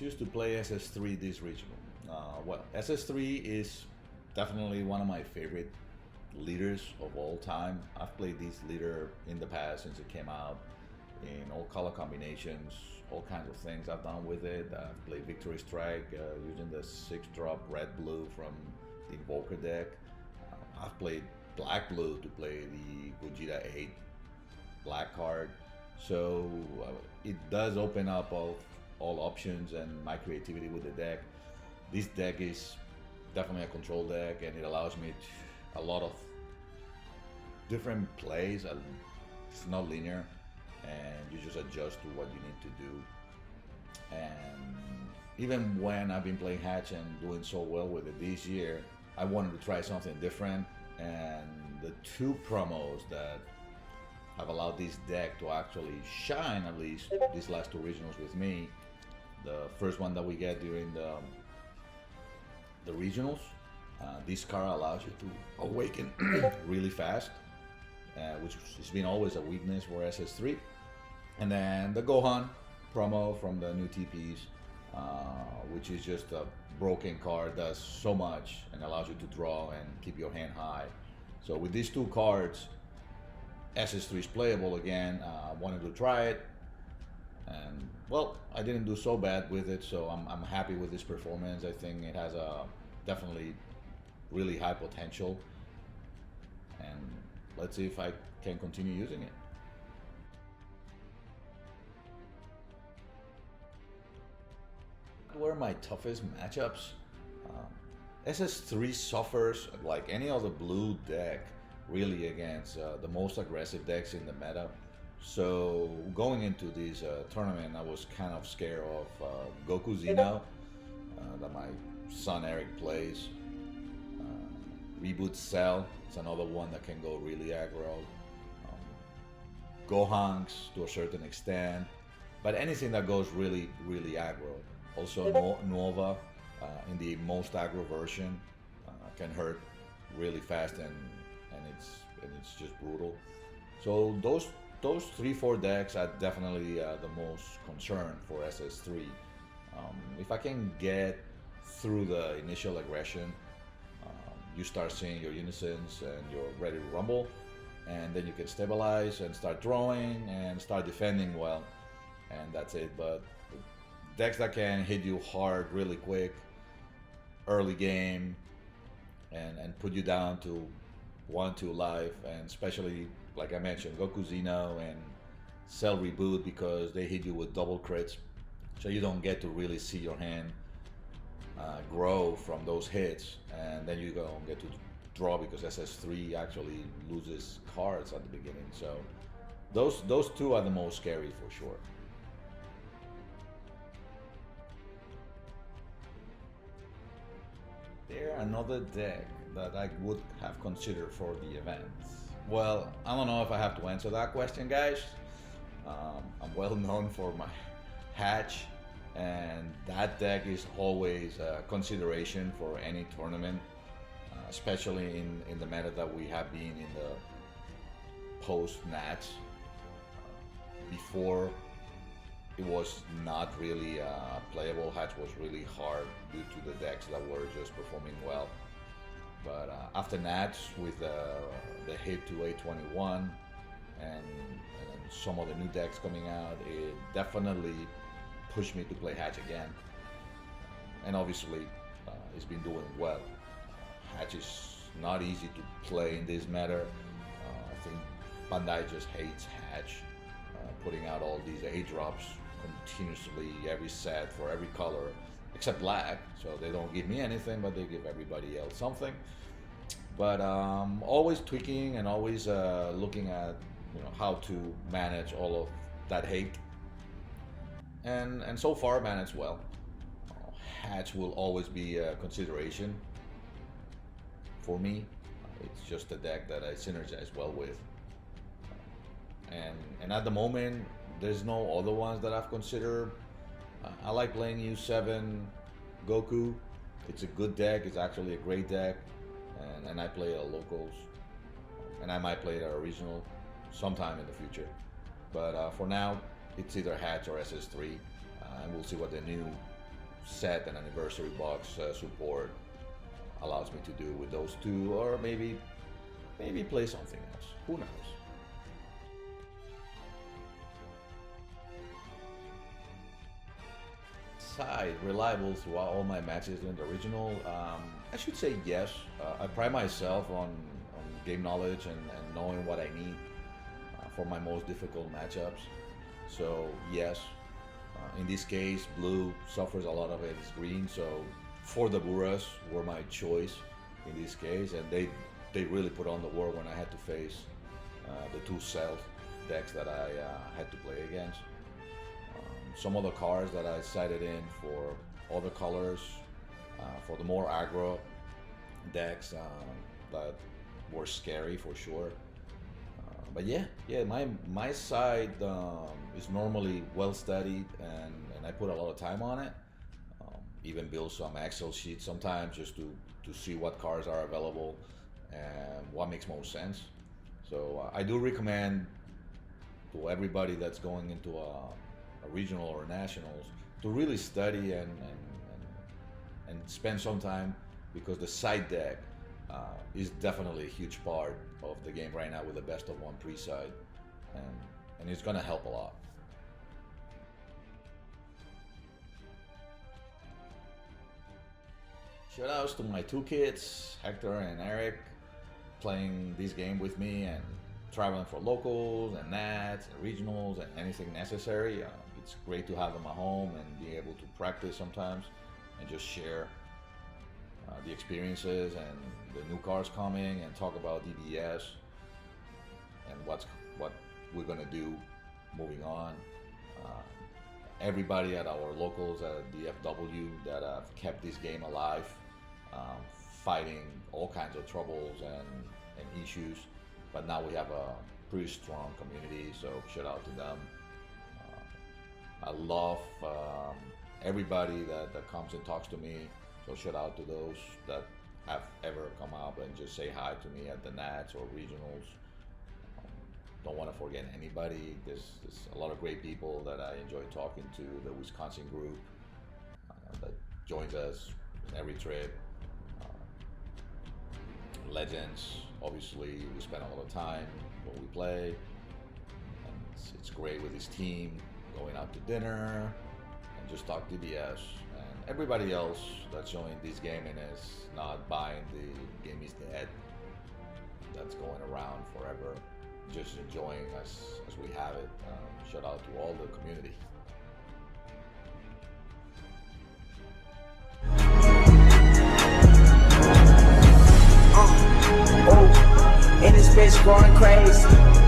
choose to play SS3 this regional? Well, SS3 is definitely one of my favorite leaders of all time. I've played this leader in the past since it came out in all color combinations, all kinds of things I've done with it. I've played Victory Strike using the 6-drop red-blue from the Invoker deck. I've played black-blue to play the Gogeta 8 black card. So it does open up all options and my creativity with the deck. This deck is definitely a control deck, and it allows me a lot of different plays. It's not linear, and you just adjust to what you need to do. And even when I've been playing Hatch and doing so well with it this year, I wanted to try something different, and the two promos that have allowed this deck to actually shine, at least these last two regionals with me. The first one that we get during the regionals, this card allows you to awaken really fast, which has been always a weakness for SS3. And then the Gohan promo from the new TPs, which is just a broken card, does so much and allows you to draw and keep your hand high. So with these two cards, SS3 is playable again. I wanted to try it, and well, I didn't do so bad with it, so I'm happy with this performance. I think it has a definitely really high potential, and let's see if I can continue using it. What were my toughest matchups? SS3 suffers like any other blue deck really against the most aggressive decks in the meta. So going into this tournament, I was kind of scared of Goku Xeno that my son Eric plays. Reboot Cell, it's another one that can go really aggro. Gohanks to a certain extent, but anything that goes really aggro. Also Nova in the most aggro version can hurt really fast, and it's just brutal. So those 3-4 decks are definitely the most concern for SS3. If I can get through the initial aggression, you start seeing your unisons and you're ready to rumble, and then you can stabilize and start throwing and start defending well, and that's it. But decks that can hit you hard really quick early game and put you down to 1-2 life, and especially like I mentioned, Goku Xeno and Cell Reboot, because they hit you with double crits, so you don't get to really see your hand grow from those hits, and then you don't get to draw because SS3 actually loses cards at the beginning. So those two are the most scary for sure. There another deck that I would have considered for the event. Well, I don't know if I have to answer that question, guys. I'm well known for my Hatch, and that deck is always a consideration for any tournament, especially in the meta that we have been in the post-Nats. Before, it was not really playable. Hatch was really hard due to the decks that were just performing well. But after Nats, with the hit to A21 and some of the new decks coming out, it definitely pushed me to play Hatch again. And obviously, it's been doing well. Hatch is not easy to play in this meta. I think Bandai just hates Hatch, putting out all these A-drops continuously, every set for every color except black, so they don't give me anything, but they give everybody else something. But always tweaking and always looking at how to manage all of that hate, and so far managed well. Hatch will always be a consideration for me. It's just a deck that I synergize well with, and at the moment there's no other ones that I've considered. I like playing U7 Goku. It's a good deck. It's actually a great deck, and I play it at locals, and I might play it at a regional sometime in the future. But for now, it's either Hatch or SS3, and we'll see what the new set and anniversary box support allows me to do with those two, or maybe play something else. Who knows? Side reliable throughout all my matches in the original. I should say yes. I pride myself on game knowledge and knowing what I need for my most difficult matchups. So yes, in this case, blue suffers a lot of it. It's green, so for the Buras were my choice in this case, and they really put on the work when I had to face the two Stealth decks that I had to play against. Some of the cards that I cited in for other colors, for the more aggro decks that were scary for sure. But yeah, my side is normally well studied, and I put a lot of time on it. Even build some Excel sheets sometimes just to see what cards are available and what makes most sense. So I do recommend to everybody that's going into a regional or nationals to really study and spend some time, because the side deck is definitely a huge part of the game right now with the best of one pre-side, and it's gonna help a lot. Shoutouts to my two kids, Hector and Eric, playing this game with me and traveling for locals and nats and regionals and anything necessary. It's great to have them at home and be able to practice sometimes and just share the experiences and the new cars coming and talk about DBS and what we're gonna do moving on. Everybody at our locals at DFW that have kept this game alive, fighting all kinds of troubles and issues, but now we have a pretty strong community, so shout out to them. I love everybody that comes and talks to me, so shout out to those that have ever come up and just say hi to me at the Nats or regionals. Don't want to forget anybody. There's a lot of great people that I enjoy talking to. The Wisconsin group that joins us in every trip. Legends, obviously, we spend a lot of time when we play, and it's great with his team, going out to dinner and just talk DBS. And everybody else that's showing this game and is not buying the game is dead, that's going around forever, just enjoying as we have it. Shout out to all the community. And this bitch going crazy.